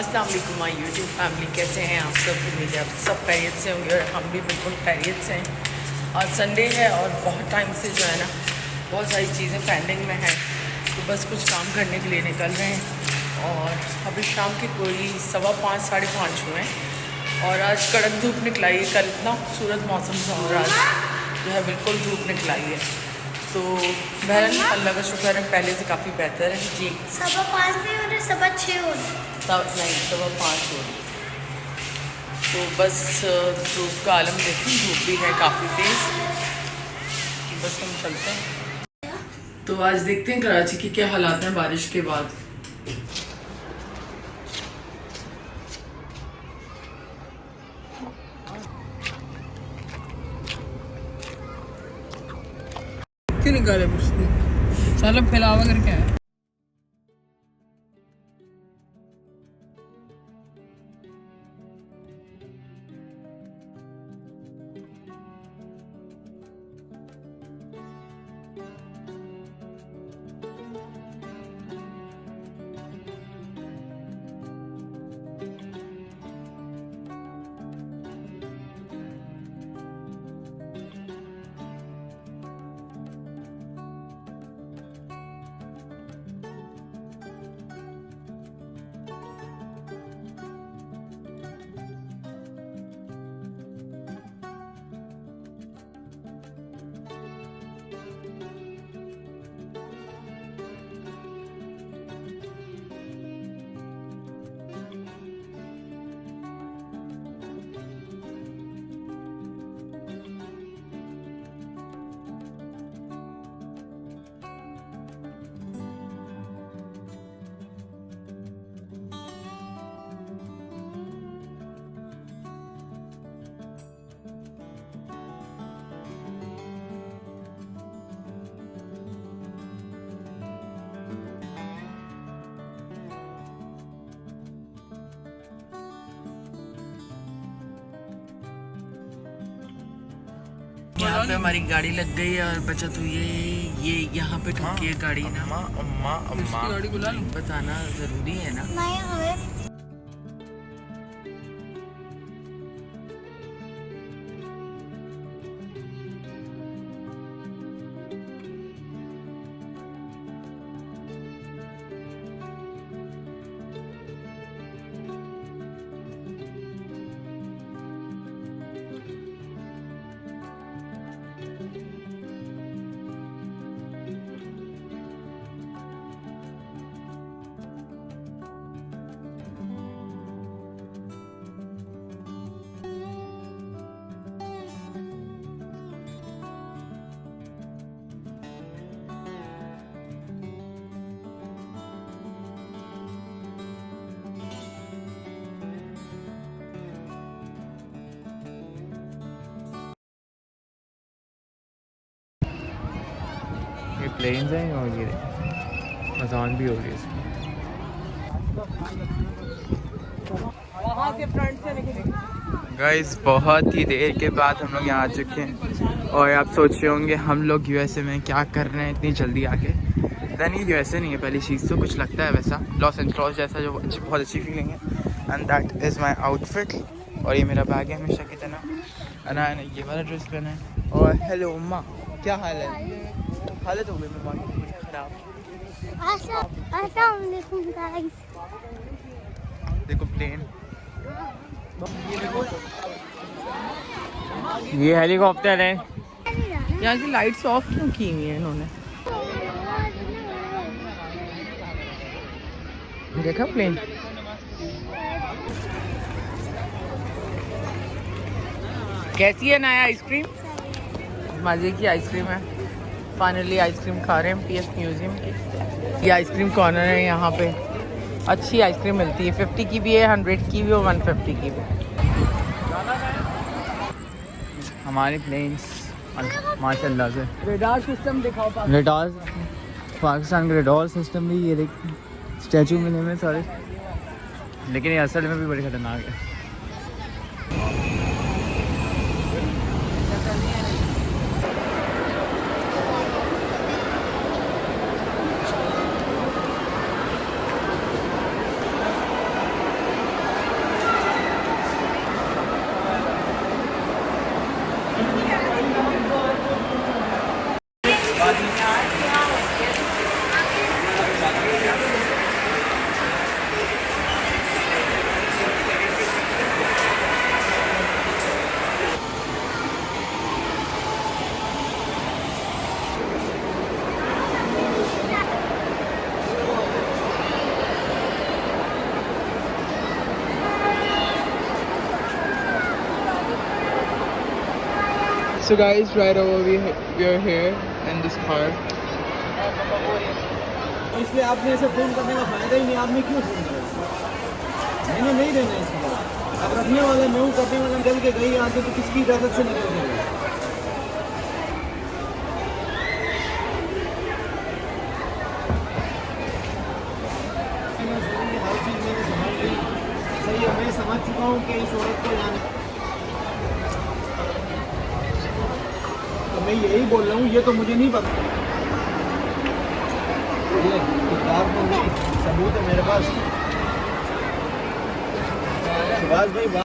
अस्सलाम वालेकुम my YouTube family, कैसे हैं आप सब? उम्मीद है आप सब खैरियत से होंगे और हम भी बिल्कुल खैरियत से हैं। आज संडे है और बहुत टाइम से जो है ना बहुत सारी चीज़ें पेंडिंग में हैं, तो बस कुछ काम करने के लिए निकल रहे हैं। और अभी शाम के कोई 5:15 5:30 हुए हैं और आज कड़क धूप निकलाई है। कल इतना खूबसूरत मौसम था और आज जो है बिल्कुल धूप निकलाई है। तो बहरहाल अल्लाह का शुक्र है पहले से काफ़ी बेहतर है जी। 5:15 नहीं हो रहे, 6:15 हो रहे। नहीं 5:15 हो रही। तो बस धूप का आलम देखें, धूप भी है काफ़ी तेज़। बस हम चलते हैं तो आज देखते हैं कराची की क्या हालात हैं बारिश के बाद। क्यों निकाले मुझसे साला फैलावा करके आया। यहाँ पे हमारी गाड़ी लग गई है और बचा तो ये यहाँ पे ठुकी है गाड़ी ना। इसकी गाड़ी बुला लो। बताना ज़रूरी है ना। नहीं हमें ये प्लेन्स हैं और ये अजान भी हो रही है इसमें। गाइस बहुत ही देर के बाद हम लोग यहाँ आ चुके हैं और आप सोच रहे होंगे हम लोग यूएसए में क्या कर रहे हैं इतनी जल्दी आके। नहीं यूएसए नहीं है पहली चीज़ तो, कुछ लगता है वैसा लॉस एंजल्स जैसा, जो बहुत अच्छी फीलिंग है। And that is my outfit और ये मेरा बैग है हमेशा की तरह। अना ने ये वाला ड्रेस पहना है। और हेलो अम्मा, क्या हाल है? हालत हो गई मम्मा की खराब। देखो प्लेन, ये हेलीकॉप्टर है। यहाँ की लाइट्स ऑफ क्यों की हुई है इन्होंने? देखा प्लेन? कैसी है नया आइसक्रीम? मज़े की आइसक्रीम है। फाइनली आइसक्रीम खा रहे हैं पीएस म्यूजियम की। ये आइसक्रीम कॉर्नर है, यहाँ पे अच्छी आइसक्रीम मिलती है। 50 की भी है, 100 की भी और 150 की भी। हमारे प्लेन्स माशाल्लाह से रेडार सिस्टम दिखाओ। रेडार, पाकिस्तान का रेडार सिस्टम भी ये देख स्टैचू मिले में सारे, लेकिन ये असल में भी बड़ी खतरनाक है। So guys, right over we are here in this car. इसलिए आपने ऐसे फ़ोन करने का फायदा ही नहीं, आपने क्यों फ़ोन किया? मैंने नहीं देना इसको। अब रखने वाला मैं हूँ, करने वाला निकल के गई यहाँ से, तो किसकी इजाज़त से निकल के गई? हर चीज़ मैंने समझ ली। सही है, मैं समझ चुका हूँ कि इस औरत को जाने, तो मैं यही बोल रहा हूँ, ये तो मुझे नहीं पता। ये किताब में नहीं, सबूत है मेरे पास। सुभाष भाई